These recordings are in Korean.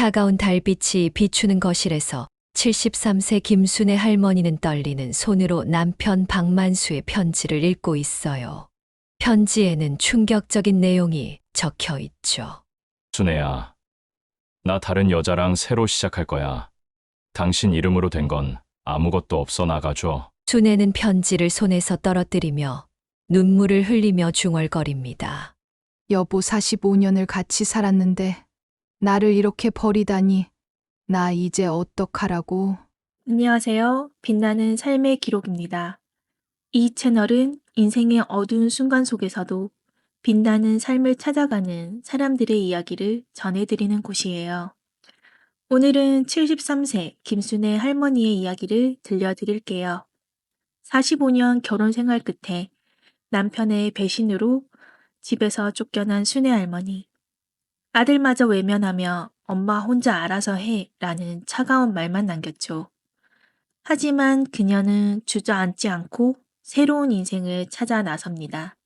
차가운 달빛이 비추는 거실에서 73세 김순애 할머니는 떨리는 손으로 남편 박만수의 편지를 읽고 있어요. 편지에는 충격적인 내용이 적혀 있죠. 순애야, 나 다른 여자랑 새로 시작할 거야. 당신 이름으로 된 건 아무것도 없어 나가줘. 순애는 편지를 손에서 떨어뜨리며 눈물을 흘리며 중얼거립니다. 여보 45년을 같이 살았는데 나를 이렇게 버리다니. 나 이제 어떡하라고. 안녕하세요. 빛나는 삶의 기록입니다. 이 채널은 인생의 어두운 순간 속에서도 빛나는 삶을 찾아가는 사람들의 이야기를 전해드리는 곳이에요. 오늘은 73세 김순애 할머니의 이야기를 들려드릴게요. 45년 결혼 생활 끝에 남편의 배신으로 집에서 쫓겨난 순애 할머니. 아들마저 외면하며 엄마 혼자 알아서 해 라는 차가운 말만 남겼죠. 하지만 그녀는 주저앉지 않고 새로운 인생을 찾아 나섭니다.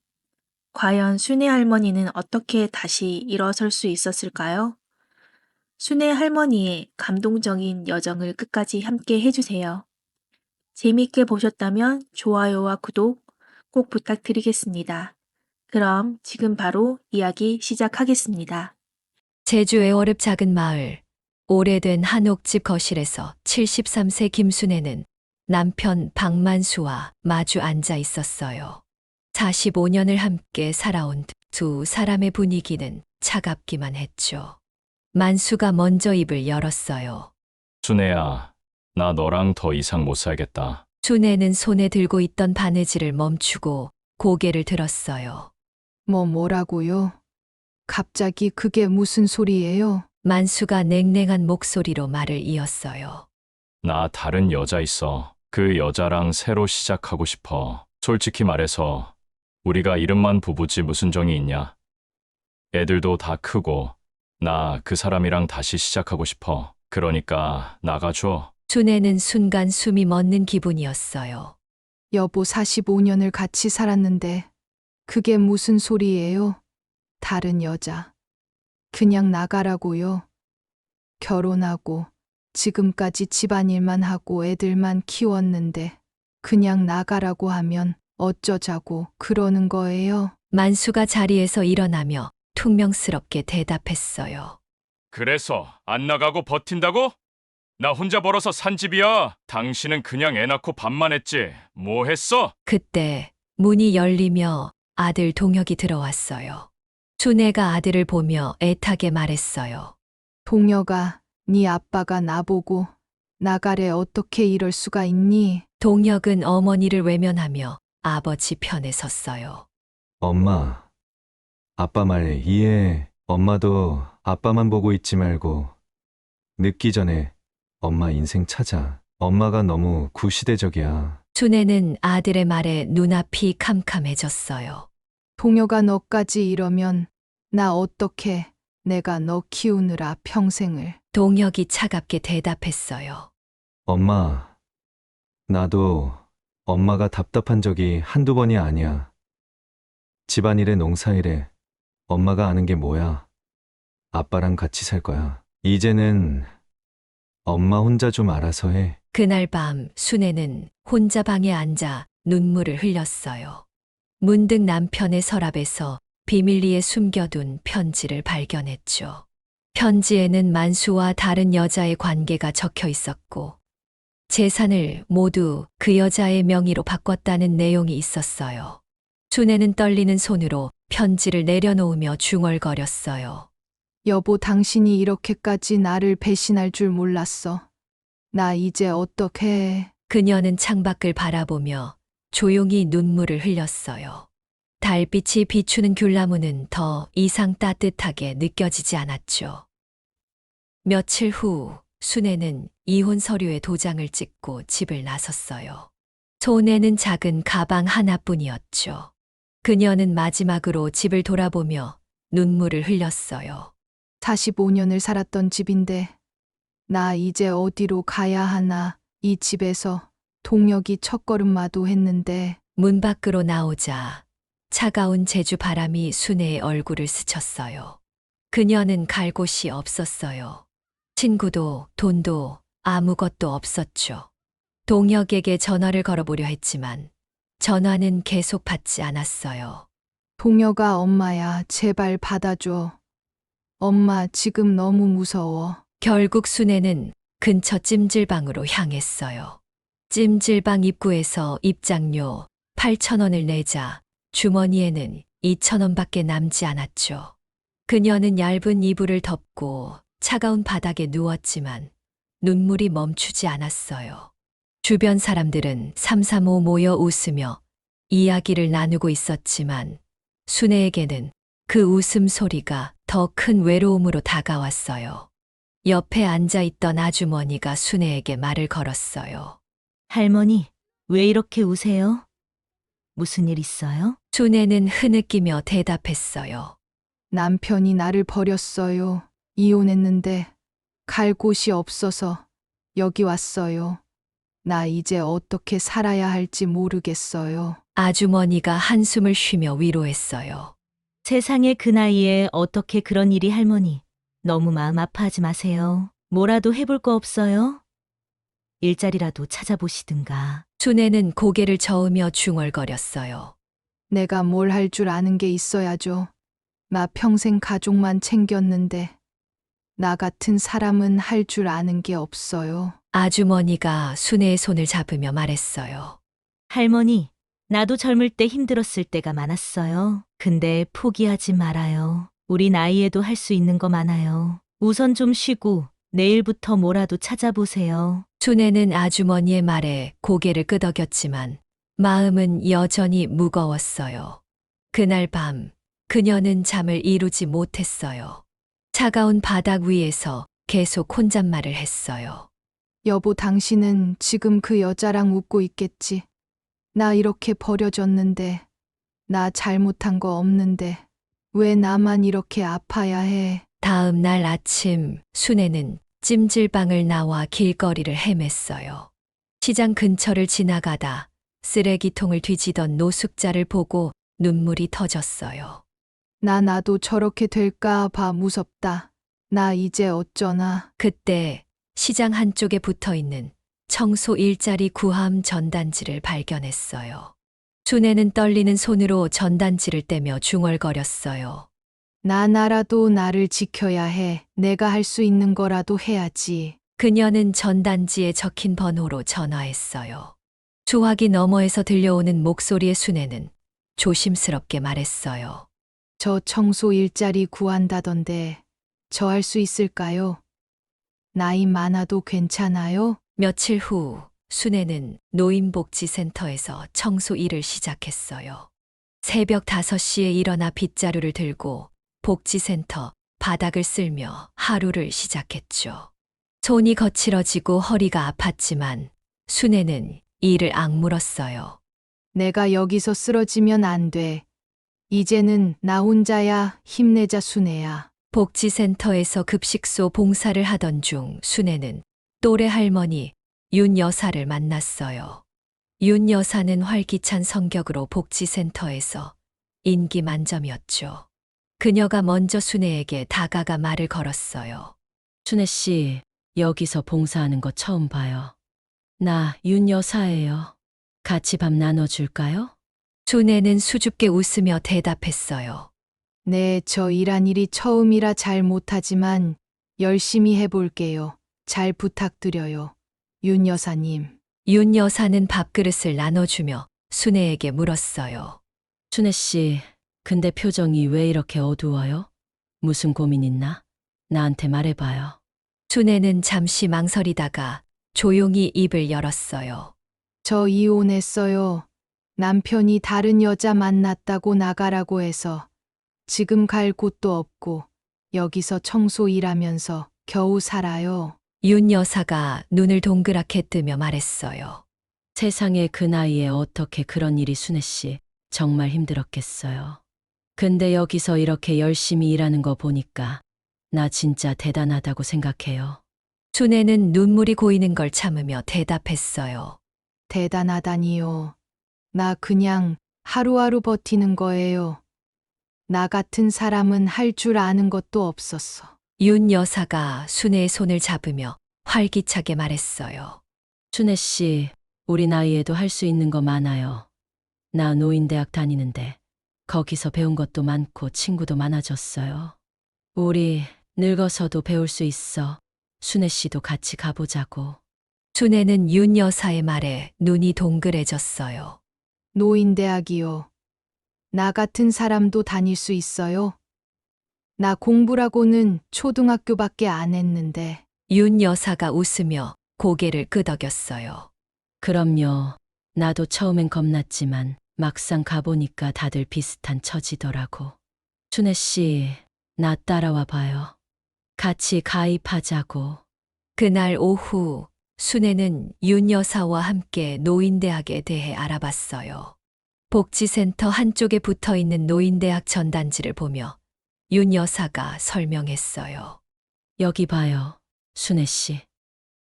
과연 순애 할머니는 어떻게 다시 일어설 수 있었을까요? 순애 할머니의 감동적인 여정을 끝까지 함께 해주세요. 재밌게 보셨다면 좋아요와 구독 꼭 부탁드리겠습니다. 그럼 지금 바로 이야기 시작하겠습니다. 제주의 어릅 작은 마을, 오래된 한옥집 거실에서 73세 김순애는 남편 박만수와 마주 앉아 있었어요. 45년을 함께 살아온 두 사람의 분위기는 차갑기만 했죠. 만수가 먼저 입을 열었어요. 순애야, 나 너랑 더 이상 못 살겠다. 순애는 손에 들고 있던 바느질을 멈추고 고개를 들었어요. 뭐라고요? 갑자기 그게 무슨 소리예요? 만수가 냉랭한 목소리로 말을 이었어요. 나 다른 여자 있어. 그 여자랑 새로 시작하고 싶어. 솔직히 말해서 우리가 이름만 부부지 무슨 정이 있냐? 애들도 다 크고 나 그 사람이랑 다시 시작하고 싶어. 그러니까 나가줘. 순애는 순간 숨이 멎는 기분이었어요. 여보 45년을 같이 살았는데 그게 무슨 소리예요? 다른 여자. 그냥 나가라고요. 결혼하고 지금까지 집안일만 하고 애들만 키웠는데 그냥 나가라고 하면 어쩌자고 그러는 거예요? 만수가 자리에서 일어나며 퉁명스럽게 대답했어요. 그래서 안 나가고 버틴다고? 나 혼자 벌어서 산 집이야. 당신은 그냥 애 낳고 밥만 했지. 뭐 했어? 그때 문이 열리며 아들 동혁이 들어왔어요. 순애가 아들을 보며 애타게 말했어요. 동혁아, 네 아빠가 나보고 나가래 어떻게 이럴 수가 있니? 동혁은 어머니를 외면하며 아버지 편에 섰어요. 엄마, 아빠 말 이해해. 엄마도 아빠만 보고 있지 말고 늦기 전에 엄마 인생 찾아. 엄마가 너무 구시대적이야. 순애는 아들의 말에 눈앞이 캄캄해졌어요. 동혁아 너까지 이러면 나 어떻게 내가 너 키우느라 평생을. 동혁이 차갑게 대답했어요. 엄마, 나도 엄마가 답답한 적이 한두 번이 아니야. 집안일에 농사일에 엄마가 아는 게 뭐야. 아빠랑 같이 살 거야. 이제는 엄마 혼자 좀 알아서 해. 그날 밤 순애는 혼자 방에 앉아 눈물을 흘렸어요. 문득 남편의 서랍에서 비밀리에 숨겨둔 편지를 발견했죠. 편지에는 만수와 다른 여자의 관계가 적혀 있었고 재산을 모두 그 여자의 명의로 바꿨다는 내용이 있었어요. 순애는 떨리는 손으로 편지를 내려놓으며 중얼거렸어요. 여보 당신이 이렇게까지 나를 배신할 줄 몰랐어. 나 이제 어떻게 해. 그녀는 창밖을 바라보며 조용히 눈물을 흘렸어요. 달빛이 비추는 귤나무는 더 이상 따뜻하게 느껴지지 않았죠. 며칠 후 순애는 이혼 서류에 도장을 찍고 집을 나섰어요. 손에는 작은 가방 하나뿐이었죠. 그녀는 마지막으로 집을 돌아보며 눈물을 흘렸어요. 45년을 살았던 집인데 나 이제 어디로 가야 하나. 이 집에서 동혁이 첫걸음마도 했는데. 문 밖으로 나오자 차가운 제주 바람이 순애의 얼굴을 스쳤어요. 그녀는 갈 곳이 없었어요. 친구도 돈도 아무것도 없었죠. 동혁에게 전화를 걸어보려 했지만 전화는 계속 받지 않았어요. 동혁아, 엄마야, 제발 받아줘. 엄마, 지금 너무 무서워. 결국 순애는 근처 찜질방으로 향했어요. 찜질방 입구에서 입장료 8,000원을 내자 주머니에는 2,000원밖에 남지 않았죠. 그녀는 얇은 이불을 덮고 차가운 바닥에 누웠지만 눈물이 멈추지 않았어요. 주변 사람들은 삼삼오오 모여 웃으며 이야기를 나누고 있었지만 순애에게는 그 웃음소리가 더 큰 외로움으로 다가왔어요. 옆에 앉아있던 아주머니가 순애에게 말을 걸었어요. 할머니, 왜 이렇게 우세요? 무슨 일 있어요? 순애는 흐느끼며 대답했어요. 남편이 나를 버렸어요. 이혼했는데 갈 곳이 없어서 여기 왔어요. 나 이제 어떻게 살아야 할지 모르겠어요. 아주머니가 한숨을 쉬며 위로했어요. 세상에 그 나이에 어떻게 그런 일이 할머니. 너무 마음 아파하지 마세요. 뭐라도 해볼 거 없어요? 일자리라도 찾아보시든가. 순애는 고개를 저으며 중얼거렸어요. 내가 뭘 할 줄 아는 게 있어야죠. 나 평생 가족만 챙겼는데 나 같은 사람은 할 줄 아는 게 없어요. 아주머니가 순애의 손을 잡으며 말했어요. 할머니, 나도 젊을 때 힘들었을 때가 많았어요. 근데 포기하지 말아요. 우리 나이에도 할 수 있는 거 많아요. 우선 좀 쉬고 내일부터 뭐라도 찾아보세요. 순애는 아주머니의 말에 고개를 끄덕였지만 마음은 여전히 무거웠어요. 그날 밤 그녀는 잠을 이루지 못했어요. 차가운 바닥 위에서 계속 혼잣말을 했어요. 여보, 당신은 지금 그 여자랑 웃고 있겠지. 나 이렇게 버려졌는데, 나 잘못한 거 없는데, 왜 나만 이렇게 아파야 해? 다음 날 아침 순애는 찜질방을 나와 길거리를 헤맸어요. 시장 근처를 지나가다 쓰레기통을 뒤지던 노숙자를 보고 눈물이 터졌어요. 나도 저렇게 될까 봐 무섭다. 나 이제 어쩌나. 그때 시장 한쪽에 붙어 있는 청소 일자리 구함 전단지를 발견했어요. 순애는 떨리는 손으로 전단지를 떼며 중얼거렸어요. 나라도 나를 지켜야 해. 내가 할 수 있는 거라도 해야지. 그녀는 전단지에 적힌 번호로 전화했어요. 수화기 너머에서 들려오는 목소리의 순애는 조심스럽게 말했어요. 저 청소 일자리 구한다던데, 저 할 수 있을까요? 나이 많아도 괜찮아요? 며칠 후 순애는 노인복지센터에서 청소 일을 시작했어요. 새벽 5시에 일어나 빗자루를 들고 복지센터 바닥을 쓸며 하루를 시작했죠. 손이 거칠어지고 허리가 아팠지만 순애는 이를 악물었어요. 내가 여기서 쓰러지면 안 돼. 이제는 나 혼자야. 힘내자, 순애야. 복지센터에서 급식소 봉사를 하던 중 순애는 또래 할머니 윤 여사를 만났어요. 윤 여사는 활기찬 성격으로 복지센터에서 인기 만점이었죠. 그녀가 먼저 순애에게 다가가 말을 걸었어요. 순애 씨, 여기서 봉사하는 거 처음 봐요. 나 윤 여사예요. 같이 밥 나눠줄까요? 순애는 수줍게 웃으며 대답했어요. 네, 저 일한 일이 처음이라 잘 못하지만 열심히 해볼게요. 잘 부탁드려요. 윤 여사님. 윤 여사는 밥그릇을 나눠주며 순애에게 물었어요. 순애 씨, 근데 표정이 왜 이렇게 어두워요? 무슨 고민 있나? 나한테 말해봐요. 순애는 잠시 망설이다가 조용히 입을 열었어요. 저 이혼했어요. 남편이 다른 여자 만났다고 나가라고 해서 지금 갈 곳도 없고 여기서 청소 일하면서 겨우 살아요. 윤 여사가 눈을 동그랗게 뜨며 말했어요. 세상에 그 나이에 어떻게 그런 일이 순애 씨, 정말 힘들었겠어요. 근데 여기서 이렇게 열심히 일하는 거 보니까 나 진짜 대단하다고 생각해요. 순애는 눈물이 고이는 걸 참으며 대답했어요. 대단하다니요. 나 그냥 하루하루 버티는 거예요. 나 같은 사람은 할 줄 아는 것도 없었어. 윤 여사가 순애의 손을 잡으며 활기차게 말했어요. 순애 씨, 우리 나이에도 할 수 있는 거 많아요. 나 노인대학 다니는데 거기서 배운 것도 많고 친구도 많아졌어요. 우리 늙어서도 배울 수 있어. 순애 씨도 같이 가보자고. 순애는 윤 여사의 말에 눈이 동그래졌어요. 노인대학이요. 나 같은 사람도 다닐 수 있어요? 나 공부라고는 초등학교밖에 안 했는데. 윤 여사가 웃으며 고개를 끄덕였어요. 그럼요. 나도 처음엔 겁났지만 막상 가보니까 다들 비슷한 처지더라고. 순애 씨, 나 따라와 봐요. 같이 가입하자고. 그날 오후 순애는 윤 여사와 함께 노인대학에 대해 알아봤어요. 복지센터 한쪽에 붙어 있는 노인대학 전단지를 보며 윤 여사가 설명했어요. 여기 봐요. 순애 씨.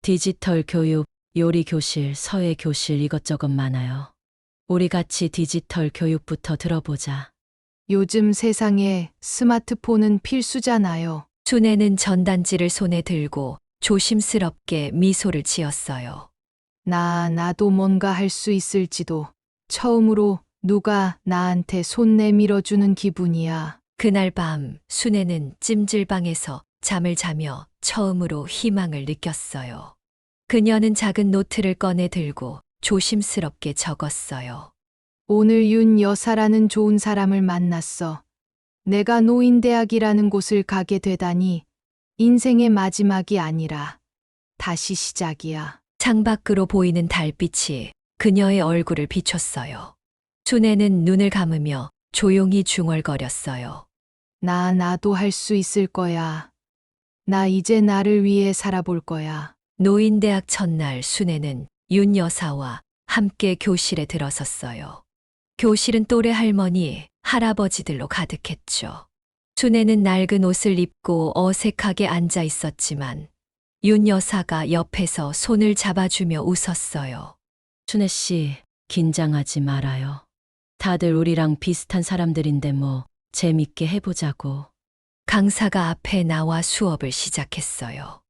디지털 교육, 요리 교실, 서예 교실 이것저것 많아요. 우리 같이 디지털 교육부터 들어보자. 요즘 세상에 스마트폰은 필수잖아요. 순애는 전단지를 손에 들고 조심스럽게 미소를 지었어요. 나도 뭔가 할 수 있을지도. 처음으로 누가 나한테 손 내밀어주는 기분이야. 그날 밤 순애는 찜질방에서 잠을 자며 처음으로 희망을 느꼈어요. 그녀는 작은 노트를 꺼내 들고 조심스럽게 적었어요. 오늘 윤 여사라는 좋은 사람을 만났어. 내가 노인대학이라는 곳을 가게 되다니 인생의 마지막이 아니라 다시 시작이야. 창밖으로 보이는 달빛이 그녀의 얼굴을 비췄어요. 순애는 눈을 감으며 조용히 중얼거렸어요. 나도 할 수 있을 거야. 나 이제 나를 위해 살아볼 거야. 노인대학 첫날 순애는 윤 여사와 함께 교실에 들어섰어요. 교실은 또래 할머니, 할아버지들로 가득했죠. 순애는 낡은 옷을 입고 어색하게 앉아 있었지만 윤 여사가 옆에서 손을 잡아주며 웃었어요. 순애 씨, 긴장하지 말아요. 다들 우리랑 비슷한 사람들인데 뭐 재밌게 해보자고. 강사가 앞에 나와 수업을 시작했어요.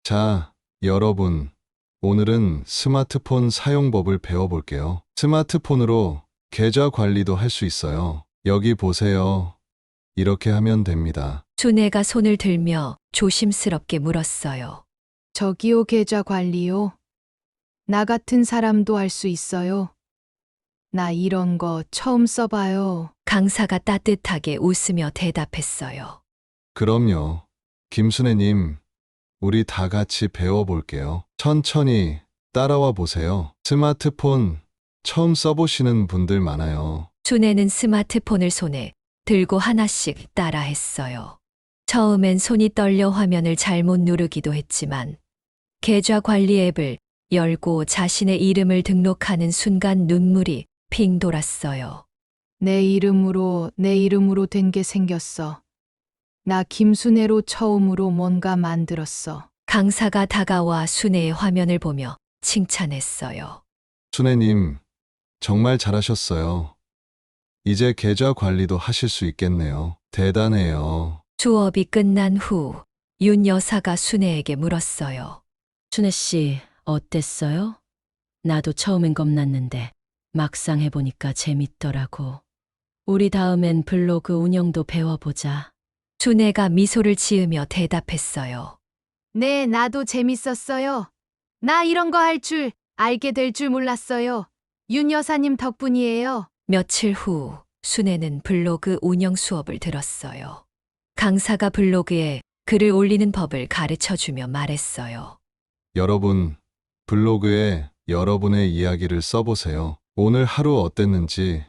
자, 여러분. 오늘은 스마트폰 사용법을 배워볼게요. 스마트폰으로 계좌 관리도 할 수 있어요. 여기 보세요. 이렇게 하면 됩니다. 순애가 손을 들며 조심스럽게 물었어요. 저기요, 계좌 관리요. 나 같은 사람도 할 수 있어요. 나 이런 거 처음 써봐요. 강사가 따뜻하게 웃으며 대답했어요. 그럼요. 김순애님, 우리 다 같이 배워볼게요. 천천히 따라와 보세요. 스마트폰 처음 써보시는 분들 많아요. 순애는 스마트폰을 손에 들고 하나씩 따라했어요. 처음엔 손이 떨려 화면을 잘못 누르기도 했지만 계좌 관리 앱을 열고 자신의 이름을 등록하는 순간 눈물이 핑 돌았어요. 내 이름으로 된 게 생겼어. 나 김순애로 처음으로 뭔가 만들었어. 강사가 다가와 순애의 화면을 보며 칭찬했어요. 순애님, 정말 잘하셨어요. 이제 계좌 관리도 하실 수 있겠네요. 대단해요. 수업이 끝난 후 윤 여사가 순애에게 물었어요. 순애 씨, 어땠어요? 나도 처음엔 겁났는데 막상 해보니까 재밌더라고. 우리 다음엔 블로그 운영도 배워보자. 순애가 미소를 지으며 대답했어요. 네, 나도 재밌었어요. 나 이런 거 할 줄 알게 될 줄 몰랐어요. 윤 여사님 덕분이에요. 며칠 후 순애는 블로그 운영 수업을 들었어요. 강사가 블로그에 글을 올리는 법을 가르쳐주며 말했어요. 여러분, 블로그에 여러분의 이야기를 써보세요. 오늘 하루 어땠는지,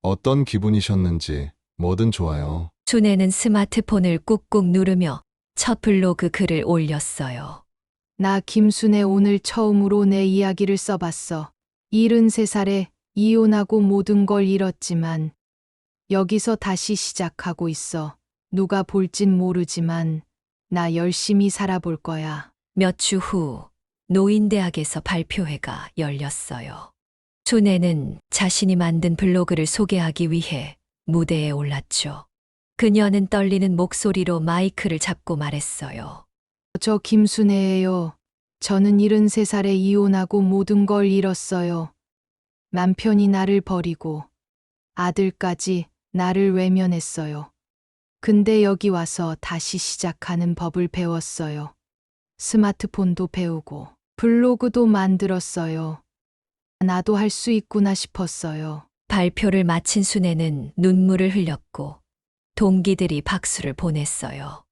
어떤 기분이셨는지 뭐든 좋아요. 순애는 스마트폰을 꾹꾹 누르며 첫 블로그 글을 올렸어요. 나 김순애 오늘 처음으로 내 이야기를 써봤어. 73살에 이혼하고 모든 걸 잃었지만 여기서 다시 시작하고 있어. 누가 볼진 모르지만 나 열심히 살아볼 거야. 몇 주 후 노인대학에서 발표회가 열렸어요. 순애는 자신이 만든 블로그를 소개하기 위해 무대에 올랐죠. 그녀는 떨리는 목소리로 마이크를 잡고 말했어요. 저 김순애예요. 저는 73살에 이혼하고 모든 걸 잃었어요. 남편이 나를 버리고 아들까지 나를 외면했어요. 근데 여기 와서 다시 시작하는 법을 배웠어요. 스마트폰도 배우고 블로그도 만들었어요. 나도 할 수 있구나 싶었어요. 발표를 마친 순애는 눈물을 흘렸고 동기들이 박수를 보냈어요.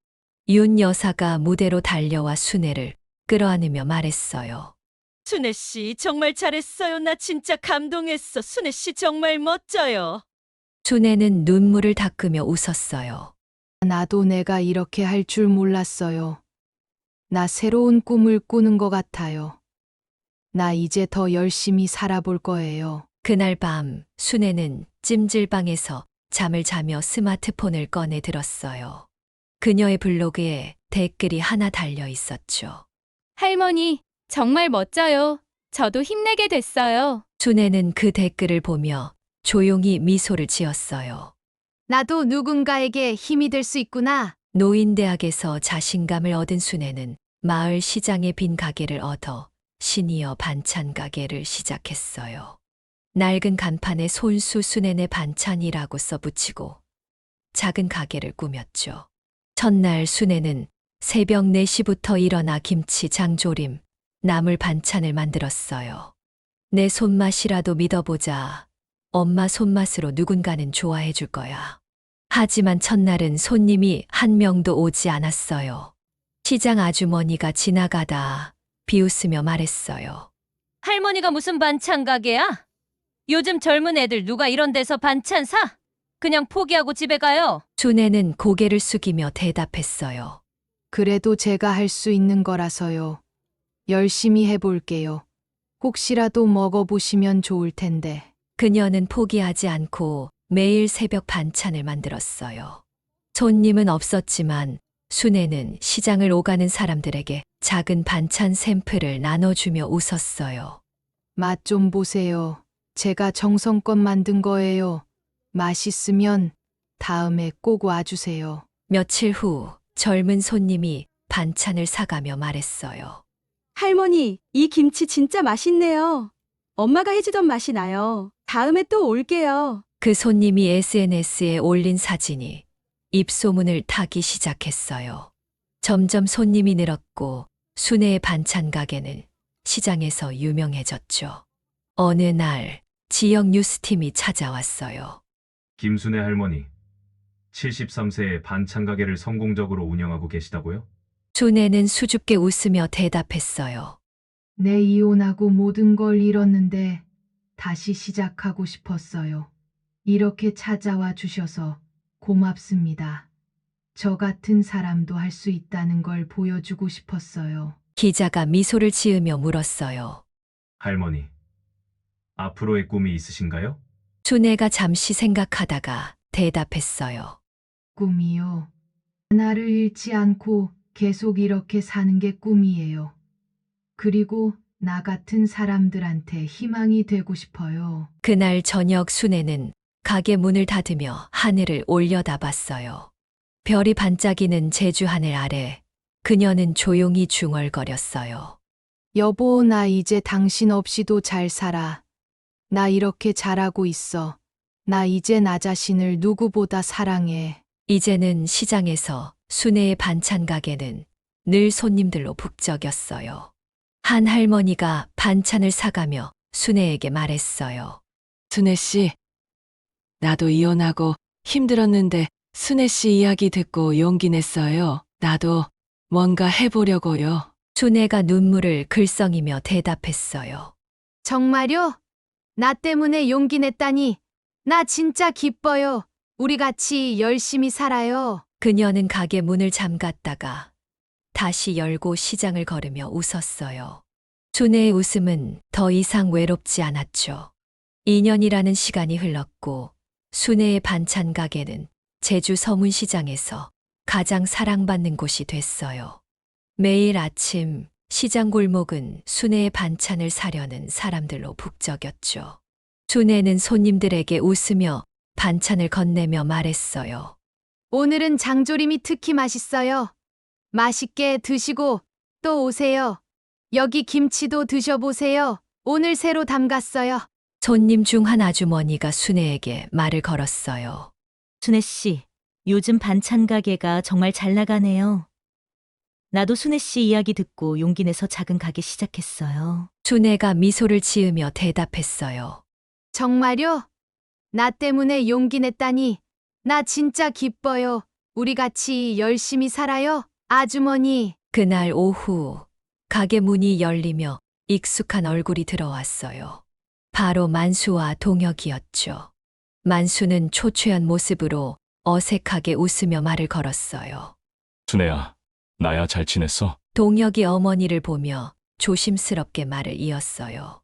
윤 여사가 무대로 달려와 순애를 끌어안으며 말했어요. 순애 씨 정말 잘했어요. 나 진짜 감동했어. 순애 씨 정말 멋져요. 순애는 눈물을 닦으며 웃었어요. 나도 내가 이렇게 할 줄 몰랐어요. 나 새로운 꿈을 꾸는 것 같아요. 나 이제 더 열심히 살아볼 거예요. 그날 밤 순애는 찜질방에서 잠을 자며 스마트폰을 꺼내 들었어요. 그녀의 블로그에 댓글이 하나 달려 있었죠. 할머니, 정말 멋져요. 저도 힘내게 됐어요. 순애는 그 댓글을 보며 조용히 미소를 지었어요. 나도 누군가에게 힘이 될 수 있구나. 노인대학에서 자신감을 얻은 순애는 마을 시장의 빈 가게를 얻어 시니어 반찬 가게를 시작했어요. 낡은 간판에 손수 순애네 반찬이라고 써붙이고 작은 가게를 꾸몄죠. 첫날 순애는 새벽 4시부터 일어나 김치, 장조림, 나물 반찬을 만들었어요. 내 손맛이라도 믿어보자. 엄마 손맛으로 누군가는 좋아해 줄 거야. 하지만 첫날은 손님이 한 명도 오지 않았어요. 시장 아주머니가 지나가다 비웃으며 말했어요. 할머니가 무슨 반찬 가게야? 요즘 젊은 애들 누가 이런 데서 반찬 사? 그냥 포기하고 집에 가요. 순애는 고개를 숙이며 대답했어요. 그래도 제가 할 수 있는 거라서요. 열심히 해볼게요. 혹시라도 먹어보시면 좋을 텐데. 그녀는 포기하지 않고 매일 새벽 반찬을 만들었어요. 손님은 없었지만 순애는 시장을 오가는 사람들에게 작은 반찬 샘플을 나눠주며 웃었어요. 맛 좀 보세요. 제가 정성껏 만든 거예요. 맛있으면 다음에 꼭 와주세요. 며칠 후 젊은 손님이 반찬을 사가며 말했어요. 할머니, 이 김치 진짜 맛있네요. 엄마가 해주던 맛이 나요. 다음에 또 올게요. 그 손님이 SNS에 올린 사진이 입소문을 타기 시작했어요. 점점 손님이 늘었고 순애의 반찬 가게는 시장에서 유명해졌죠. 어느 날 지역 뉴스팀이 찾아왔어요. 김순애 할머니, 73세에 반찬 가게를 성공적으로 운영하고 계시다고요? 순애는 수줍게 웃으며 대답했어요. 내 이혼하고 모든 걸 잃었는데 다시 시작하고 싶었어요. 이렇게 찾아와 주셔서 고맙습니다. 저 같은 사람도 할 수 있다는 걸 보여주고 싶었어요. 기자가 미소를 지으며 물었어요. 할머니, 앞으로의 꿈이 있으신가요? 순애가 잠시 생각하다가 대답했어요. 꿈이요. 나를 잃지 않고 계속 이렇게 사는 게 꿈이에요. 그리고 나 같은 사람들한테 희망이 되고 싶어요. 그날 저녁 순애는 가게 문을 닫으며 하늘을 올려다봤어요. 별이 반짝이는 제주 하늘 아래 그녀는 조용히 중얼거렸어요. 여보, 나 이제 당신 없이도 잘 살아. 나 이렇게 잘하고 있어. 나 이제 나 자신을 누구보다 사랑해. 이제는 시장에서 순애의 반찬 가게는 늘 손님들로 북적였어요. 한 할머니가 반찬을 사가며 순애에게 말했어요. 순애 씨, 나도 이혼하고 힘들었는데 순애 씨 이야기 듣고 용기 냈어요. 나도 뭔가 해보려고요. 순애가 눈물을 글썽이며 대답했어요. 정말요? 나 때문에 용기 냈다니. 나 진짜 기뻐요. 우리 같이 열심히 살아요. 그녀는 가게 문을 잠갔다가 다시 열고 시장을 걸으며 웃었어요. 순애의 웃음은 더 이상 외롭지 않았죠. 2년이라는 시간이 흘렀고 순애의 반찬 가게는 제주 서문시장에서 가장 사랑받는 곳이 됐어요. 매일 아침 시장 골목은 순애의 반찬을 사려는 사람들로 북적였죠. 순애는 손님들에게 웃으며 반찬을 건네며 말했어요. 오늘은 장조림이 특히 맛있어요. 맛있게 드시고 또 오세요. 여기 김치도 드셔보세요. 오늘 새로 담갔어요. 손님 중 한 아주머니가 순애에게 말을 걸었어요. 순애 씨, 요즘 반찬 가게가 정말 잘 나가네요. 나도 순애 씨 이야기 듣고 용기 내서 작은 가게 시작했어요. 순애가 미소를 지으며 대답했어요. 정말요? 나 때문에 용기 냈다니. 나 진짜 기뻐요. 우리 같이 열심히 살아요. 아주머니. 그날 오후 가게 문이 열리며 익숙한 얼굴이 들어왔어요. 바로 만수와 동혁이었죠. 만수는 초췌한 모습으로 어색하게 웃으며 말을 걸었어요. 순애야, 나야 잘 지냈어? 동혁이 어머니를 보며 조심스럽게 말을 이었어요.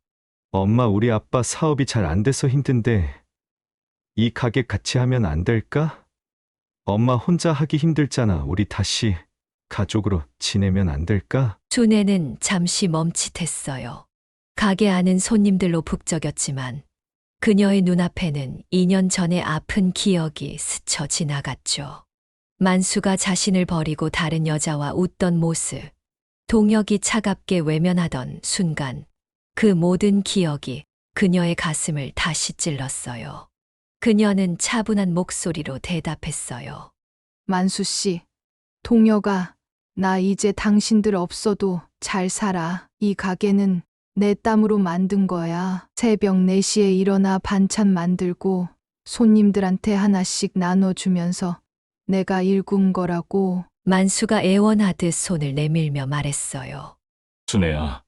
엄마, 우리 아빠 사업이 잘 안 돼서 힘든데 이 가게 같이 하면 안 될까? 엄마 혼자 하기 힘들잖아. 우리 다시 가족으로 지내면 안 될까? 순애는 잠시 멈칫했어요. 가게 안은 손님들로 북적였지만 그녀의 눈앞에는 2년 전의 아픈 기억이 스쳐 지나갔죠. 만수가 자신을 버리고 다른 여자와 웃던 모습, 동혁이 차갑게 외면하던 순간 그 모든 기억이 그녀의 가슴을 다시 찔렀어요. 그녀는 차분한 목소리로 대답했어요. 만수 씨, 동혁아, 나 이제 당신들 없어도 잘 살아. 이 가게는 내 땀으로 만든 거야. 새벽 4시에 일어나 반찬 만들고 손님들한테 하나씩 나눠주면서 내가 일군 거라고. 만수가 애원하듯 손을 내밀며 말했어요. 순애야,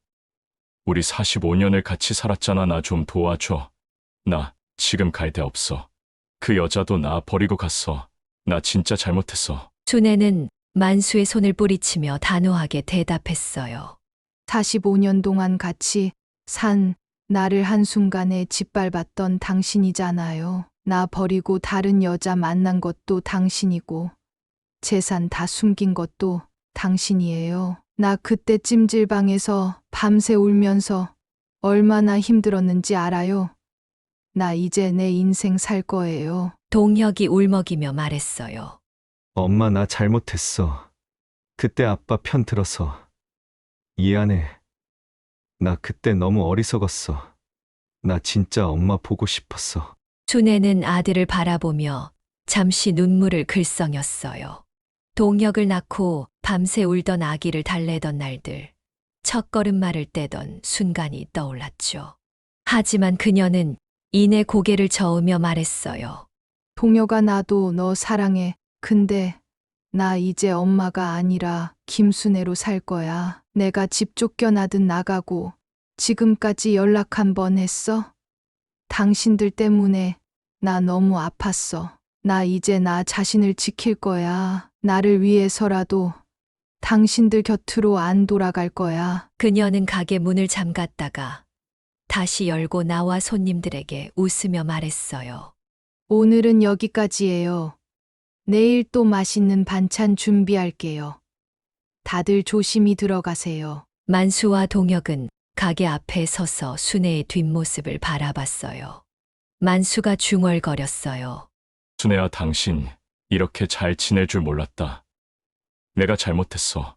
우리 45년을 같이 살았잖아. 나 좀 도와줘. 나 지금 갈 데 없어. 그 여자도 나 버리고 갔어. 나 진짜 잘못했어. 순애는 만수의 손을 뿌리치며 단호하게 대답했어요. 45년 동안 같이 산 나를 한순간에 짓밟았던 당신이잖아요. 나 버리고 다른 여자 만난 것도 당신이고 재산 다 숨긴 것도 당신이에요. 나 그때 찜질방에서 밤새 울면서 얼마나 힘들었는지 알아요. 나 이제 내 인생 살 거예요. 동혁이 울먹이며 말했어요. 엄마, 나 잘못했어. 그때 아빠 편 들어서. 미안해. 나 그때 너무 어리석었어. 나 진짜 엄마 보고 싶었어. 순애는 아들을 바라보며 잠시 눈물을 글썽였어요. 동혁을 낳고 밤새 울던 아기를 달래던 날들, 첫걸음말을 떼던 순간이 떠올랐죠. 하지만 그녀는 이내 고개를 저으며 말했어요. 동혁아, 나도 너 사랑해. 근데 나 이제 엄마가 아니라 김순애로 살 거야. 내가 집 쫓겨나든 나가고 지금까지 연락 한 번 했어? 당신들 때문에 나 너무 아팠어. 나 이제 나 자신을 지킬 거야. 나를 위해서라도 당신들 곁으로 안 돌아갈 거야. 그녀는 가게 문을 잠갔다가 다시 열고 나와 손님들에게 웃으며 말했어요. 오늘은 여기까지예요. 내일 또 맛있는 반찬 준비할게요. 다들 조심히 들어가세요. 만수와 동혁은 가게 앞에 서서 순애의 뒷모습을 바라봤어요. 만수가 중얼거렸어요. 순애야, 당신 이렇게 잘 지낼 줄 몰랐다. 내가 잘못했어.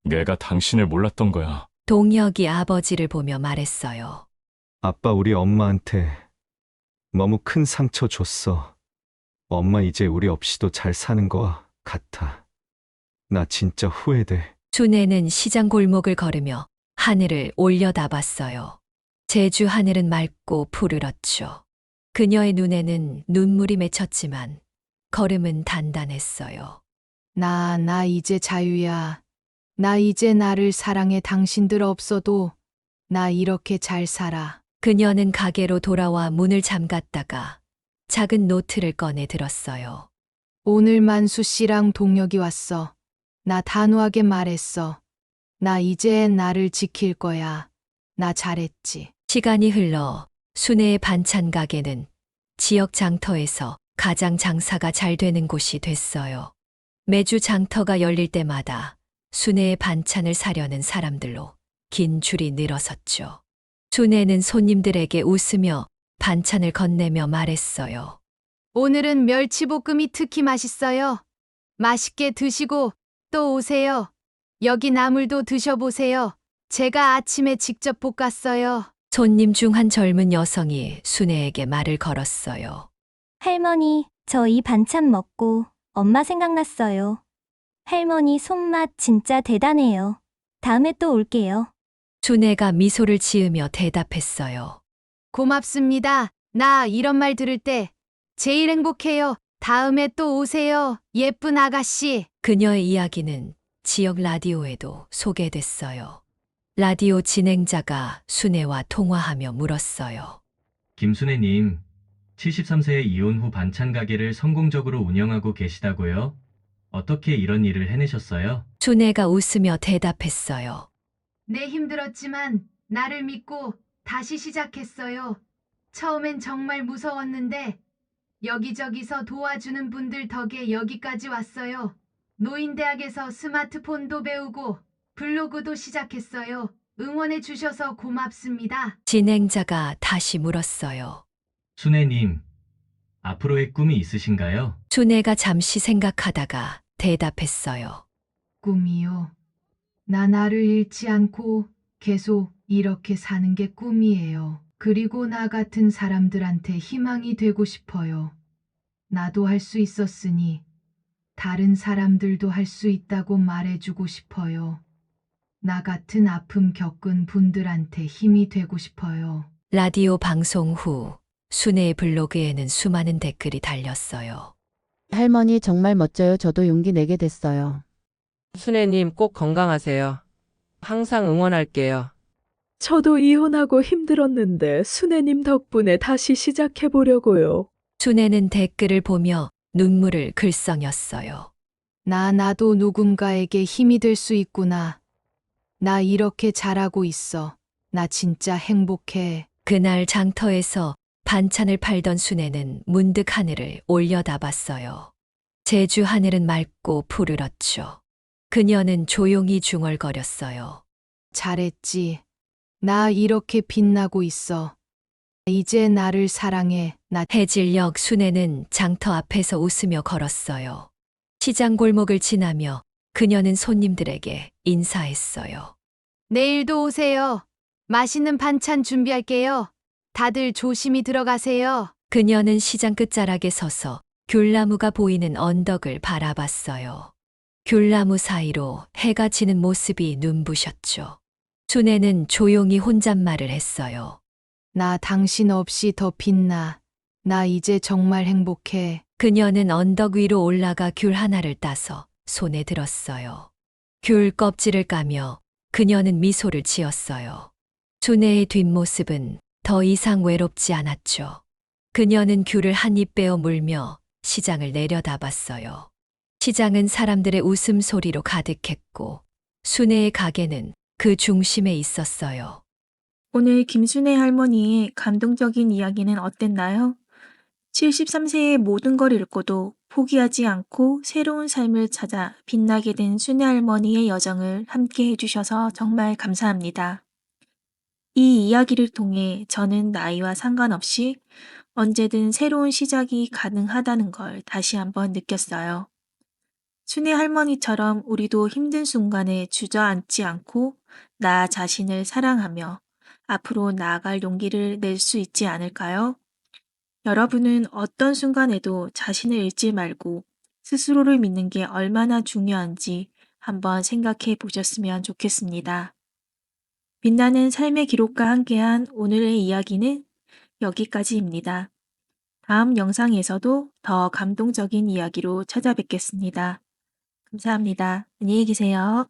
내가 당신을 몰랐던 거야. 동혁이 아버지를 보며 말했어요. 아빠, 우리 엄마한테 너무 큰 상처 줬어. 엄마 이제 우리 없이도 잘 사는 거 같아. 나 진짜 후회돼. 순애는 시장 골목을 걸으며 하늘을 올려다봤어요. 제주 하늘은 맑고 푸르렀죠. 그녀의 눈에는 눈물이 맺혔지만 걸음은 단단했어요. 나 이제 자유야. 나 이제 나를 사랑해. 당신들 없어도 나 이렇게 잘 살아. 그녀는 가게로 돌아와 문을 잠갔다가 작은 노트를 꺼내 들었어요. 오늘 만수 씨랑 동혁이 왔어. 나 단호하게 말했어. 나 이제 나를 지킬 거야. 나 잘했지. 시간이 흘러 순애의 반찬 가게는 지역 장터에서 가장 장사가 잘 되는 곳이 됐어요. 매주 장터가 열릴 때마다 순애의 반찬을 사려는 사람들로 긴 줄이 늘어섰죠. 순애는 손님들에게 웃으며 반찬을 건네며 말했어요. 오늘은 멸치볶음이 특히 맛있어요. 맛있게 드시고 또 오세요. 여기 나물도 드셔보세요. 제가 아침에 직접 볶았어요. 손님 중 한 젊은 여성이 순애에게 말을 걸었어요. 할머니, 저 이 반찬 먹고 엄마 생각났어요. 할머니 손맛 진짜 대단해요. 다음에 또 올게요. 순애가 미소를 지으며 대답했어요. 고맙습니다. 나 이런 말 들을 때 제일 행복해요. 다음에 또 오세요. 예쁜 아가씨. 그녀의 이야기는 지역 라디오에도 소개됐어요. 라디오 진행자가 순애와 통화하며 물었어요. 김순애님, 73세에 이혼 후 반찬 가게를 성공적으로 운영하고 계시다고요? 어떻게 이런 일을 해내셨어요? 순애가 웃으며 대답했어요. 네, 힘들었지만 나를 믿고 다시 시작했어요. 처음엔 정말 무서웠는데 여기저기서 도와주는 분들 덕에 여기까지 왔어요. 노인대학에서 스마트폰도 배우고 블로그도 시작했어요. 응원해 주셔서 고맙습니다. 진행자가 다시 물었어요. 순애님, 앞으로의 꿈이 있으신가요? 순애가 잠시 생각하다가 대답했어요. 꿈이요. 나 나를 잃지 않고 계속 이렇게 사는 게 꿈이에요. 그리고 나 같은 사람들한테 희망이 되고 싶어요. 나도 할 수 있었으니 다른 사람들도 할 수 있다고 말해주고 싶어요. 나 같은 아픔 겪은 분들한테 힘이 되고 싶어요. 라디오 방송 후 순애의 블로그에는 수많은 댓글이 달렸어요. 할머니 정말 멋져요. 저도 용기 내게 됐어요. 순애님 꼭 건강하세요. 항상 응원할게요. 저도 이혼하고 힘들었는데 순애님 덕분에 다시 시작해보려고요. 순애는 댓글을 보며 눈물을 글썽였어요. 나도 누군가에게 힘이 될 수 있구나. 나 이렇게 잘하고 있어. 나 진짜 행복해. 그날 장터에서 반찬을 팔던 순애는 문득 하늘을 올려다봤어요. 제주 하늘은 맑고 푸르렀죠. 그녀는 조용히 중얼거렸어요. 잘했지. 나 이렇게 빛나고 있어. 이제 나를 사랑해. 해질녘 순애는 장터 앞에서 웃으며 걸었어요. 시장 골목을 지나며 그녀는 손님들에게 인사했어요. 내일도 오세요. 맛있는 반찬 준비할게요. 다들 조심히 들어가세요. 그녀는 시장 끝자락에 서서 귤나무가 보이는 언덕을 바라봤어요. 귤나무 사이로 해가 지는 모습이 눈부셨죠. 순애는 조용히 혼잣말을 했어요. 나 당신 없이 더 빛나. 나 이제 정말 행복해. 그녀는 언덕 위로 올라가 귤 하나를 따서 손에 들었어요. 귤 껍질을 까며 그녀는 미소를 지었어요. 순애의 뒷모습은 더 이상 외롭지 않았죠. 그녀는 귤을 한 입 빼어 물며 시장을 내려다봤어요. 시장은 사람들의 웃음소리로 가득했고 순애의 가게는 그 중심에 있었어요. 오늘 김순애 할머니의 감동적인 이야기는 어땠나요? 73세의 모든 걸 잃고도 포기하지 않고 새로운 삶을 찾아 빛나게 된 순애 할머니의 여정을 함께 해주셔서 정말 감사합니다. 이 이야기를 통해 저는 나이와 상관없이 언제든 새로운 시작이 가능하다는 걸 다시 한번 느꼈어요. 순애 할머니처럼 우리도 힘든 순간에 주저앉지 않고 나 자신을 사랑하며 앞으로 나아갈 용기를 낼 수 있지 않을까요? 여러분은 어떤 순간에도 자신을 잃지 말고 스스로를 믿는 게 얼마나 중요한지 한번 생각해 보셨으면 좋겠습니다. 빛나는 삶의 기록과 함께한 오늘의 이야기는 여기까지입니다. 다음 영상에서도 더 감동적인 이야기로 찾아뵙겠습니다. 감사합니다. 안녕히 계세요.